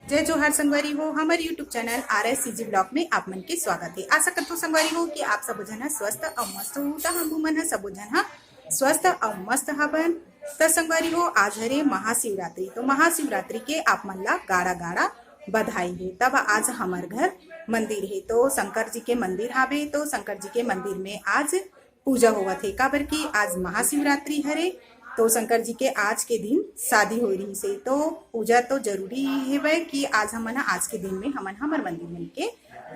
जय जोहार संगवारी हो। हमारे यूट्यूब चैनल RSCG ब्लॉग में आप मन के स्वागत है। आशा करते हो संगवारी हो कि आप सब जन स्वस्थ और मस्त हो। तो हम मन सब जन स्वस्थ और मस्त हवन। तो संगवारी हो आज हरे महाशिवरात्रि। तो महाशिवरात्रि के आप मन ला गाड़ा गाड़ा बधाई है। तब आज हमार घर मंदिर है तो शंकर जी के मंदिर हावे। तो शंकर जी के मंदिर में आज पूजा हुआ थे काबर की आज महाशिवरात्रि हरे। तो शंकर जी के आज के दिन शादी हो रही से तो पूजा तो जरूरी है कि आज हमन आज के दिन में हमन हमर मंदिर में के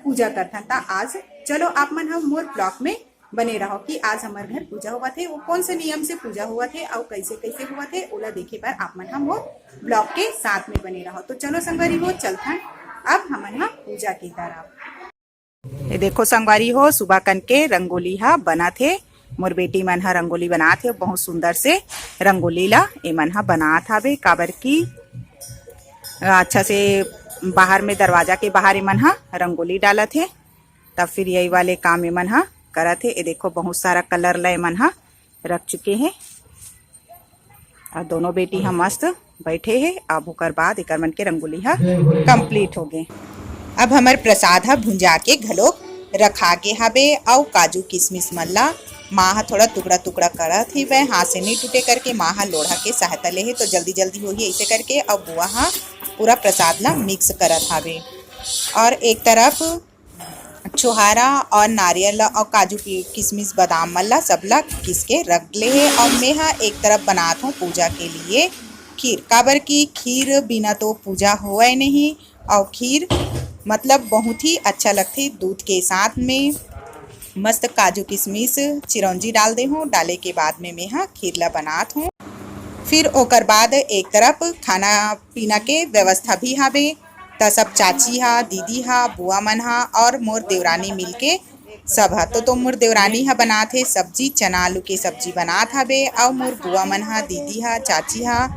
पूजा करथन। ता आज चलो आप मन हम मोर ब्लॉग में बने रहो कि आज हमार घर पूजा हुआ थे, वो कौन से नियम से पूजा हुआ थे और कैसे कैसे हुआ थे ओला देखे पर आप मन हम मोर ब्लॉग के साथ में बने रहो। तो चलो संगवारी हो चलथन अब हमन पूजा की तरफ। ये देखो संगवारी हो सुबह कन के रंगोली हा बना थे। मोर बेटी मन हा रंगोली बनात हे, बहुत सुंदर से रंगोली ला ए मन हा बनात हावे काबर की अच्छा से बाहर में दरवाजा के बाहर ए मन हा रंगोली डालत हे। तब फिर यही वाले काम ए मन हा करत हे। ये देखो बहुत सारा कलर ला ए मन हा रख चुके हैं और दोनों बेटी हा मस्त बैठे हैं। अब ओकर बाद एकर मन के रंगोली हा कंप्लीट हो गए। अब हमार प्रसाद हा भुंजा के घलोक रखा गे हावे और काजू किशमिश मन ला माँ हा थोड़ा टुकड़ा टुकड़ा करत ही वह हाथ से नहीं टूटे करके माँ हा लोढ़ा के सहायता ले है तो जल्दी जल्दी हो ही ऐसे करके। अब बुआ हा पूरा प्रसाद ला मिक्स करत हावे और एक तरफ छुहारा और नारियल और काजू किशमिश बादाम मन ला सब ला किस के रख ले है। और मैं हा एक तरफ बनात हूँ पूजा के लिए खीर काबर की खीर बिना तो पूजा होए नहीं और खीर मतलब बहुत ही अच्छा लगते दूध के साथ में। मस्त काजू किशमिश चिरौंजी डाल दे हूँ, डाले के बाद में मैं हाँ खीर ला बनात हूँ। फिर ओकर बाद एक तरफ खाना पीना के व्यवस्था भी हावे। त सब चाची हा दीदी हा बुआ मन हा और मोर देवरानी मिलके सब हा तो मोर देवरानी हा बनात है सब्जी चना आलू के सब्जी बनात हावे और मोर बुआ मन हा दीदी हा चाची हा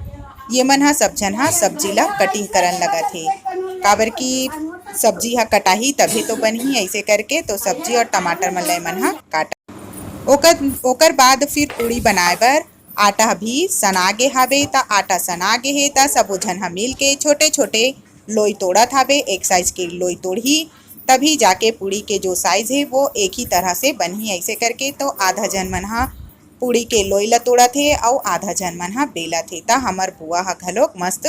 ये मन हा सब जन हा सब्जी ला कटिंग करन लगत है काबर की सब्जी हा कटाही तभी तो बनही ऐसे करके। तो सब्जी और टमाटर मन ला मन हा काटा ओकर बाद फिर पूड़ी बनाए बर आटा भी सना गे हावे। ता आटा सना गे हे ता सबो झन हा मिल के छोटे छोटे लोई तोड़त हावे। एक साइज के लोई तोड़ही तभी जाके पूड़ी के जो साइज है वो एक ही तरह से बनही ऐसे करके। तो आधा जन मन हा पूड़ी के लोई ला तोड़ा थे और आधा जन मन हा बेला थे। ता हमर बुआ हा घलोक मस्त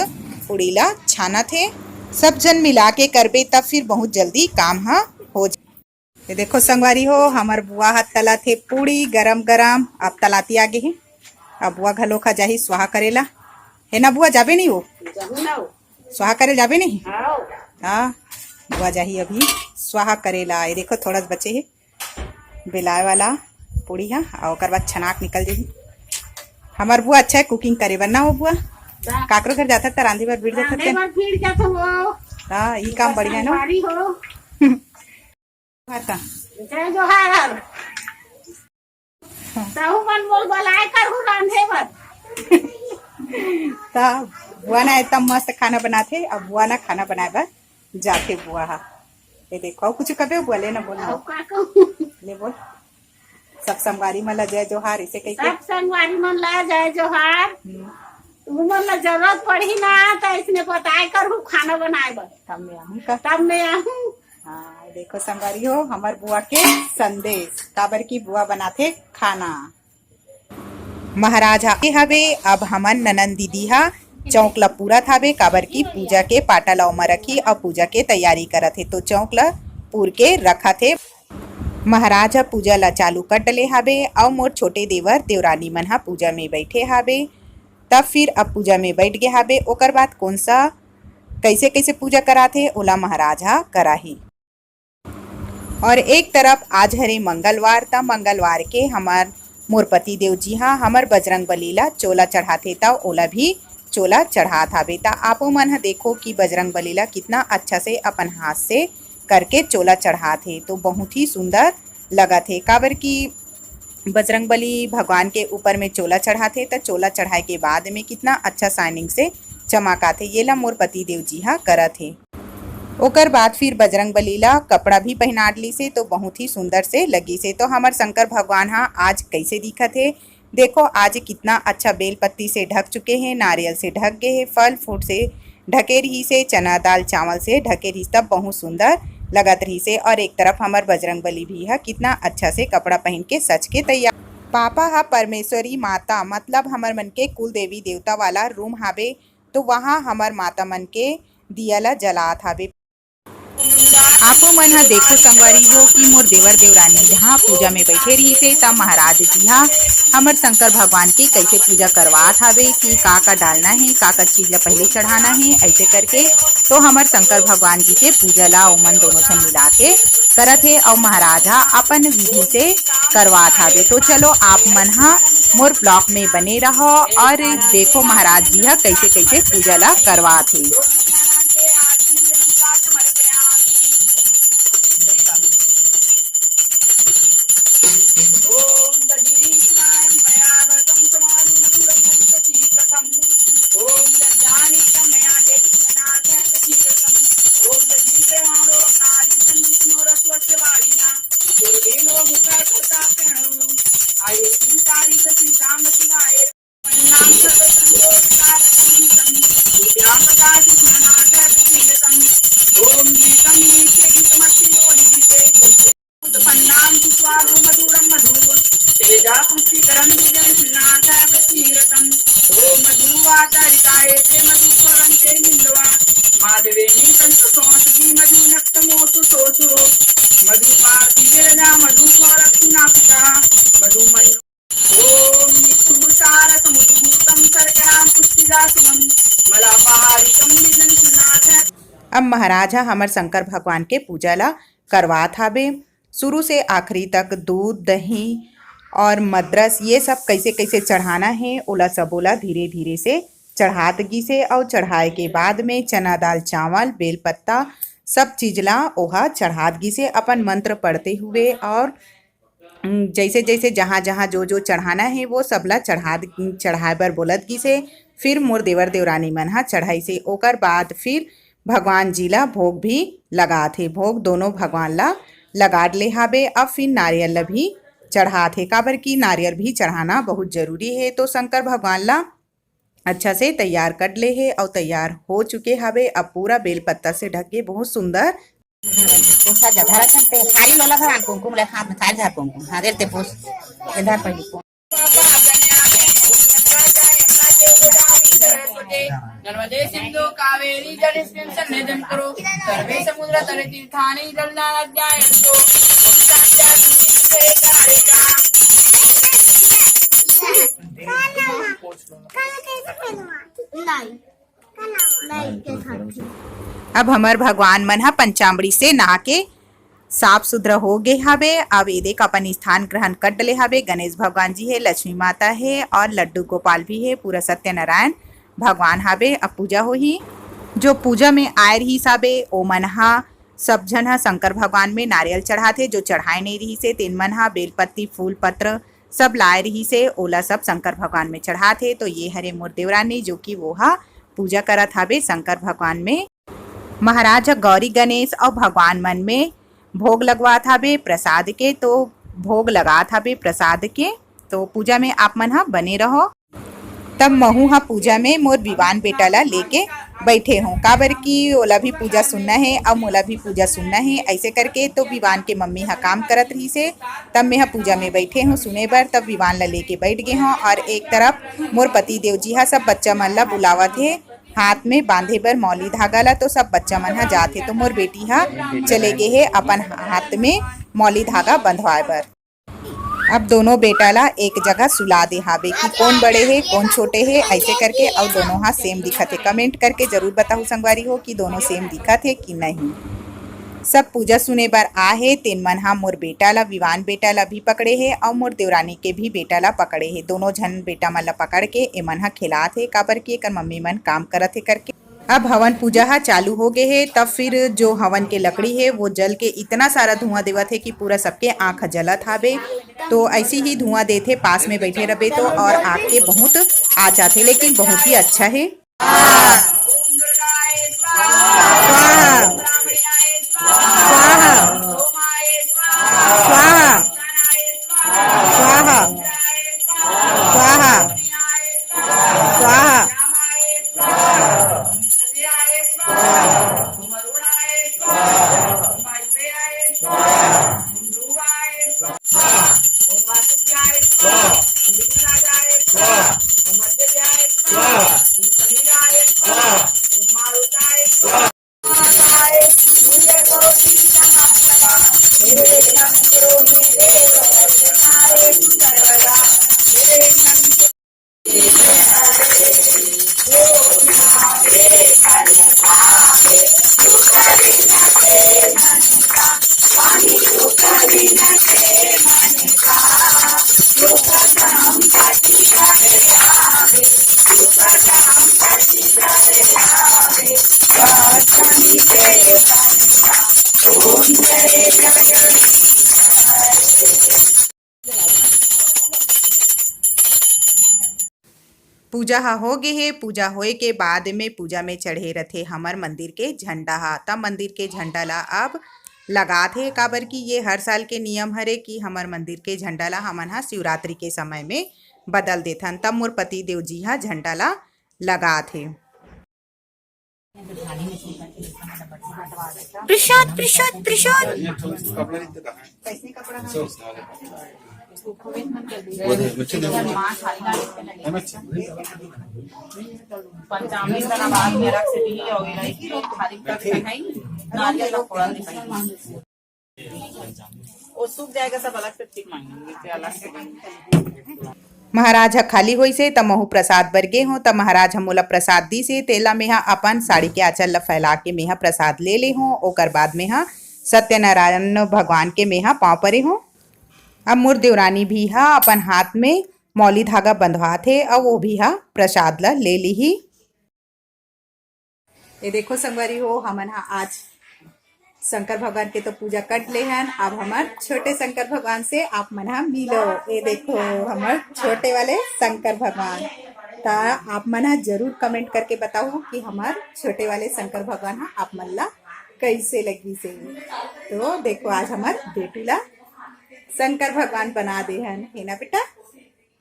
पूड़ी ला छाना थे। सब जन मिला के करबे तब फिर बहुत जल्दी काम हा हो जाए। देखो संगवारी हो हमार बुआ हा तला थे पूड़ी गरम गरम अब तलाती आगे है। अब बुआ घलोक जाही स्वाहा करेला है ना बुआ जाबे नहीं हो स्वाहा करे जाबे नहीं। हाँ बुआ जाही अभी स्वाहा करेला। ये देखो थोड़ा बचे है बेलाए वाला पूड़ी हा और ओकर बाद छनाक निकल जाही। हमार बुआ अच्छा है कुकिंग करे बर ना हो बुआ काकरो घर जाता त रांधी बर भीड़ जाता हाँ ये काम बढ़िया है ना। जय जोहार ताहू मन मोल बलाय करहु रांधे बर ता बुआ ना इतना मस्त खाना बनाते अब बुआ ना खाना बनाए बर जाते बुआ हा। ये देखो कुछ कबे बुआ ले ना बोल ले बोल सब संगवारी मन ला जय जोहार इसे कह के सब संगवारी मन ला जय जोहार। तुमन ला जरूरत पड़ी ना तो इसने बताए करहु खाना बनाए बर तब मैं आहूँ। हाँ देखो संगवारी हो हमार बुआ के संदेश काबर की बुआ बनाते खाना। महाराज हवे अब हमन ननन दीदी हा चौक ला पूरा थावे काबर की पूजा के पाटा ला उमा रखी और पूजा के तैयारी करत हे। तो चौक ला पूर के रखा थे। महाराज पूजा ला चालू कर डले हावे और मोर छोटे देवर देवरानी मन हा पूजा में बैठे हावे। तब फिर अब पूजा में बैठ गए हावे ओकर बाद कौन सा कैसे कैसे पूजा कराथे ओला महाराज हा कराही। और एक तरफ आज हरे मंगलवार ता मंगलवार के हमार मोर पति देव जी हाँ हमार बजरंग बली ला चोला चढ़ाते ता ओला भी चोला चढ़ात हावे। ता आपो मन हा देखो कि बजरंग बली ला कितना अच्छा से अपन हाथ से करके चोला चढ़ाते तो बहुत ही सुंदर लगा थे काबर की बजरंग बली भगवान के ऊपर में चोला चढ़ाते तो चोला चढ़ाए के बाद में कितना अच्छा शाइनिंग से चमकाते ये ला मोर पति देव जी हा करत हे। ओकर बाद फिर बजरंग बली ला कपड़ा भी पहना ली से तो बहुत ही सुंदर से लगी से। तो हमार शंकर भगवान हा आज कैसे दिखत है देखो आज कितना अच्छा बेल पत्ती से ढक चुके हैं नारियल से ढक गए हैं फल फ्रूट से ढके रही से, चना दाल चावल से ढके रही, तब बहुत सुंदर लगत रही से। और एक तरफ हमार बजरंगबली भी है, कितना अच्छा से कपड़ा पहन के सच के तैयार। पापा हा परमेश्वरी माता, मतलब हमार मन के कुल देवी देवता वाला रूम हावे, तो वहाँ हमार माता मन के दिया ला जलात हावे। आपो मन हा देखो संगवारी हो कि मोर देवर देवरानी जहाँ पूजा में बैठे रही से, तब महाराज जी हा हमर शंकर भगवान की कैसे पूजा करवात हावे कि का डालना है, का चीज ला पहले चढ़ाना है, ऐसे करके तो हमर शंकर भगवान जी के पूजा ला ओमन दोनों झन मिला के करत है और महाराज हा अपन विधि से करवात हावे। तो चलो आप मन हा मोर ब्लॉग में बने रहो और देखो महाराज जी हा कैसे कैसे पूजा ला करवात है। अब महाराज हमर शंकर भगवान के पूजा ला करवात हावे। शुरू से आखिरी तक दूध दही और मद्रस ये सब कैसे कैसे चढ़ाना है ओला सब ओला धीरे धीरे से चढ़ात गी से, और चढ़ाए के बाद में चना दाल चावल बेलपत्ता सब चीज ला ओहा चढ़ात गी से अपन मंत्र पढ़ते हुए, और जैसे जैसे जहाँ जहाँ जो जो चढ़ाना है वो सबला चढ़ाए बर बोलत गी से। फिर मोर देवर देवरानी मन हा चढ़ाई से, ओकर बाद फिर भगवान जी ला भोग भी लगा थे। भोग दोनों भगवान ला लगा ले हावे। अब फिर नारियल ला भी चढ़ा थे, काबर की नारियल भी चढ़ाना बहुत जरूरी है। तो शंकर भगवान ला अच्छा से तैयार कर ले है और तैयार हो चुके हावे। अब पूरा बेलपत्ता से ढक के बहुत सुंदर नर्मदे सिंधु कावेरी जलेस्मिन् सन्निधिं कुरु सर्वे समुद्र तरे तीर्थानि जलनाद्यायन्तु अब हमार भगवान मन हा पंचामृति से नहा के साफ सुथरा हो गए हावे। अब ये देख अपन स्थान ग्रहण कर डले हावे। गणेश भगवान जी है, लक्ष्मी माता है और लड्डू गोपाल भी है, पूरा सत्यनारायण भगवान हावे। अब पूजा हो ही जो पूजा में आए रही साबे ओ मन हा सब झन हा शंकर भगवान में नारियल चढ़ाते, जो चढ़ाए नहीं रही से तीन मन हा बेलपत्ती फूल पत्र सब लाए रही से ओला सब शंकर भगवान में चढ़ाते। तो ये हरे मोर देवरानी जो कि वो हा पूजा करत हावे शंकर भगवान में। महाराज गौरी गणेश और भगवान मन में भोग लगवात हावे प्रसाद के, तो भोग लगात हावे प्रसाद के। तो पूजा में आप मन हा बने रहो। तब महू हा पूजा में मोर विवान बेटा ला लेके बैठे हों, काबर की ओला भी पूजा सुनना है और मोला भी पूजा सुनना है, ऐसे करके। तो विवान के मम्मी हा काम करत रही से, तब मैं हा पूजा में बैठे हूँ सुने बर। तब विवान ला लेके बैठ गए हों और एक तरफ मोर पति देव जी हा सब बच्चा मन ला बुलावत है हाथ में बांधे बर मौली धागा ला। तो सब बच्चा मन हा जाते, तो मोर बेटी हा चले गए है अपन हाथ में मौली धागा बंधवाए बर। अब दोनों बेटा ला एक जगह सुला दे हावे कि कौन बड़े है कौन छोटे है, ऐसे करके। और दोनों हाथ सेम दिखत है। कमेंट करके जरूर बताओ संगवारी हो कि दोनों सेम दिखत है कि नहीं। सब पूजा सुने बर आ है। तेन मन हा मोर बेटा ला विवान बेटा ला भी पकड़े है और मोर देवरानी के भी बेटा ला पकड़े है। दोनों झन बेटा मन ला पकड़ के ए मन हा खिलात है, काबर की एकर मम्मी मन काम करत है करके। अब हवन पूजा हा चालू हो गए है। तब फिर जो हवन के लकड़ी है वो जल के इतना सारा धुआं देवत है कि पूरा सबके आँख जलत हावे। तो ऐसी ही धुआं देते पास में बैठे रहे तो, और आँख के बहुत आ जाते, लेकिन बहुत ही अच्छा है। स्वाहा स्वाहा स्वाहा स्वाहा स्वाहा पूजा ह हो गे हे। पूजा होए के बाद में पूजा में चढ़े रथे हमर मंदिर के झंडा ह। तब मंदिर के झंडा ला अब लगाथे, काबर कि ये हर साल के नियम हरे कि हमर मंदिर के झंडा ला हमन ह शिवरात्रि के समय में बदल देथन। तब मोर पति देव जी ह झंडा ला लगाथे। प्रसाद प्रसाद प्रसाद कैसे कपड़ा वो सूख जाएगा, सब अलग से ठीक मांगेंगे अलग से। महाराज ह खाली होई से त महू प्रसाद बरगे हो। त महाराज ह मोला प्रसाद दी से तेला में अपन साड़ी के आंचल ला फैला के मेहा प्रसाद ले ले हो। ओकर बाद में सत्यनारायण भगवान के मेहा पाँव परे हो। अब मोर देवरानी भी हा अपन हाथ में मौली धागा बंधवा थे और वो भी हा प्रसाद ला ले ली ही। ये देखो संगवारी हो, हमन हा आज शंकर भगवान के तो पूजा कर ले हन। अब हमार छोटे शंकर भगवान से आप मन हा मिलो। ये देखो हमार छोटे वाले शंकर भगवान। ता आप मन हा जरूर कमेंट करके बताओ कि हमार छोटे वाले शंकर भगवान हा आप मन ला कैसे लगी से। तो देखो आज हमार बेटू ला शंकर भगवान बना दे हन, है ना बेटा,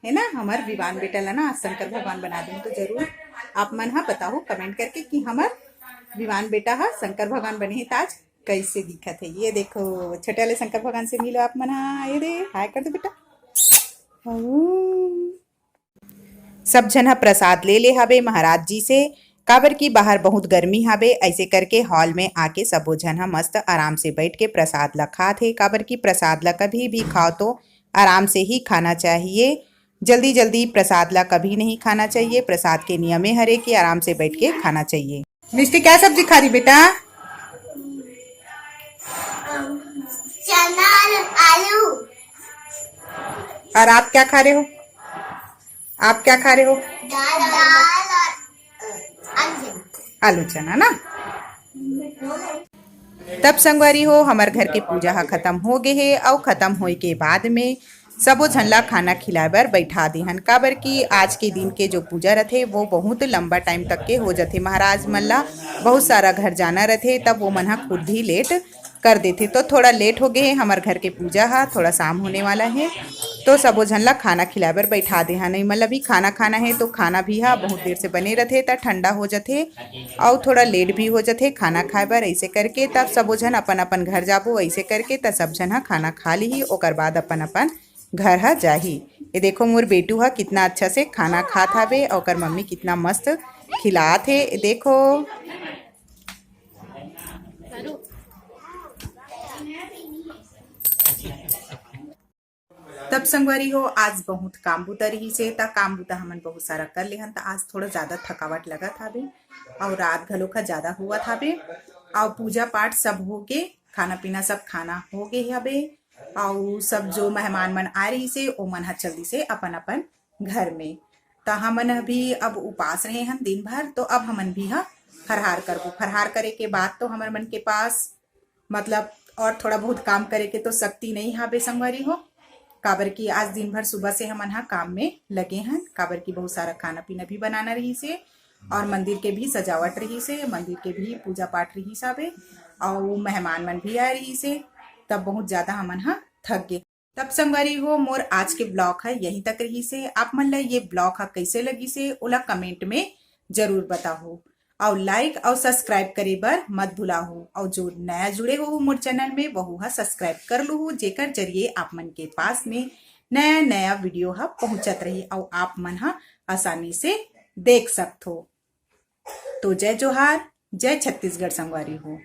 है ना। हमार विवान बेटा ला ना शंकर भगवान बना दे। तो जरूर आप मन हा बताओ कमेंट करके कि हमार विवान बेटा हा शंकर भगवान बने है ताज कैसे दिखत है। ये देखो छोटे वाले शंकर भगवान से मिलो आप मन हा। ये दे हाय कर दो बेटा। सब जन हा प्रसाद ले ले हवे महाराज जी से, काबर की बाहर बहुत गर्मी हवे। ऐसे करके हॉल में आके सबो जन हा मस्त आराम से बैठ के प्रसाद ला खाथे। काबर की प्रसाद ला कभी भी खाओ तो आराम से ही खाना चाहिए। जल्दी जल्दी प्रसाद ला कभी नहीं खाना चाहिए। प्रसाद के नियम हरे कि आराम से बैठ के खाना चाहिए। मिष्टी क्या सब्जी खा रही बेटा? चना आलू। और आप क्या खा रहे हो? आप क्या खा रहे हो? आलू चना ना। तब संगवारी हो हमार घर के पूजा हा खत्म हो गए है। और खत्म होए के बाद में सबो झन ला खाना खिलाए बर बैठा देहन। काबर की आज के दिन के जो पूजा रथे वो बहुत लंबा टाइम तक के हो जाथे। महाराज मन ला बहुत सारा घर जाना रथे, तब वो मन हा खुद ही लेट कर देथे। तो थोड़ा लेट हो गए है हमार घर के पूजा हा, थोड़ा शाम होने वाला है। तो सबो झन ला खाना खिलाए बर बैठा दे। नहीं मतलब भी खाना खाना है तो खाना भी हा बहुत देर से बने रहते त ठंडा हो जाते और थोड़ा लेट भी हो जाते खाना खाए बर। ऐसे करके तब सबो झन अपन अपन घर जाबो। ऐसे करके तब सब झन हा खाना खा ली, ओकर बाद अपन अपन घर हा जाही। ये देखो मोर बेटू हा कितना अच्छा से खाना खात हवे, ओकर मम्मी कितना मस्त खिलात है। देखो तब संगवारी हो आज बहुत काम बुता रही से। ता काम बुता हमन बहुत सारा कर लेहन। ता आज थोड़ा ज्यादा थकावट लगत हवे और रात घलो का ज्यादा हुआ हवे। और पूजा पाठ सब हो के खाना पीना सब खाना हो गए हवे। और सब जो मेहमान मन आ रही से ओ मन हा जल्दी से अपन अपन घर में। ता हमन भी अब उपास रहे हन दिन भर। तो अब हमन भी हा फरहार करबो। फरहार करे के बाद तो हमर मन के पास मतलब और थोड़ा बहुत काम करे के तो शक्ति नहीं हावे संगवारी हो। काबर की आज दिन भर सुबह से हमन हा काम में लगे हैं। काबर की बहुत सारा खाना पीना भी बनाना रही से और मंदिर के भी सजावट रही से, मंदिर के भी पूजा पाठ रही साबे और मेहमान मन भी आ रही से। तब बहुत ज्यादा हमन हा थक गए। तब संगवारी हो मोर आज के ब्लॉग है यहीं तक रही से। आप मन ला ये ब्लॉग हा कैसे लगी से ओला कमेंट में जरूर बताओ और लाइक और सब्सक्राइब करे बर मत भुलाओ। और जो नया जुड़े हो मोर चैनल में वहू हा सब्सक्राइब कर लो, जेकर जरिए आप मन के पास में नया नया वीडियो हा पहुंचत रही और आप मन हा आसानी से देख सकते हो। तो जय जोहार। जय छत्तीसगढ़ संगवारी हो।